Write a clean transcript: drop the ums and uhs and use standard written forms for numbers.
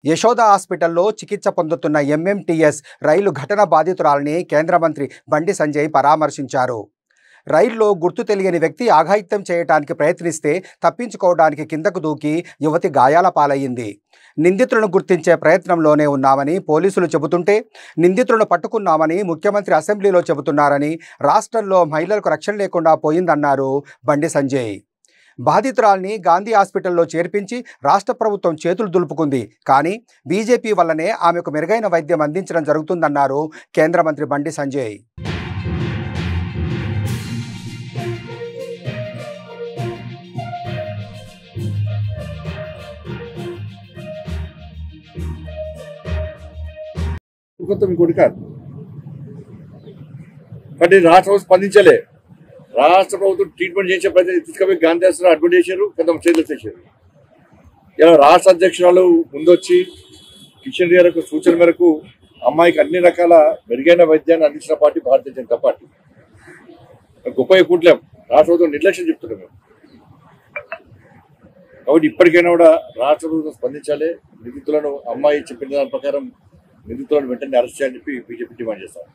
యశోద హాస్పిటల్లో చికిత్స పొందుతున్న ఎంఎంటీఎస్ రైలు ఘటన బాధితురాలని కేంద్ర మంత్రి బండి సంజయ్ పరామర్శించారు. రైల్లో గుర్తు తెలియని వ్యక్తి ఆఘాయిత్యం చేయడానికి ప్రయత్నిస్తే తప్పించుకోవడానికి కిందకు దూకి యువతి గాయాల పాలయ్యింది. నిందితులను గుర్తించే ప్రయత్నంలోనే ఉన్నామని పోలీసులు చెబుతుంటే నిందితులను పట్టుకున్నామని ముఖ్యమంత్రి అసెంబ్లీలో చెబుతున్నారని, రాష్ట్రంలో మహిళలకు రక్షణ లేకుండా పోయిందన్నారు బండి సంజయ్. బాధితురాల్ని గాంధీ హాస్పిటల్లో చేర్పించి రాష్ట్ర ప్రభుత్వం చేతులు దులుపుకుంది. కానీ బీజేపీ వల్లనే ఆమెకు మెరుగైన వైద్యం అందించడం జరుగుతుందన్నారు కేంద్ర మంత్రి బండి సంజయ్. రాష్ట్రం స్పందించలే. రాష్ట్ర ప్రభుత్వం ట్రీట్మెంట్ చేసే ప్రయత్నం తీసుకుపోయి గాంధీ హాస్పిటల్ అడ్మిట్ చేశారు, కొంత చేతులు చేశారు. ఇలా రాష్ట్ర అధ్యక్షురాలు ముందొచ్చి కిషన్ రెడ్డి గారి సూచన మేరకు అమ్మాయికి అన్ని రకాల మెరుగైన వైద్యాన్ని అందించిన పార్టీ భారతీయ జనతా పార్టీ. గొప్ప ఎక్కువట్లేం, రాష్ట్ర ప్రభుత్వం నిర్లక్ష్యం చెప్తున్నాం మేము. కాబట్టి ఇప్పటికైనా కూడా రాష్ట్ర ప్రభుత్వం స్పందించాలి. నిందితులను, అమ్మాయి చెప్పిన దాని ప్రకారం నిందితులను వెంటనే అరెస్ట్ చేయాలని చెప్పి బీజేపీ డిమాండ్ చేస్తాం.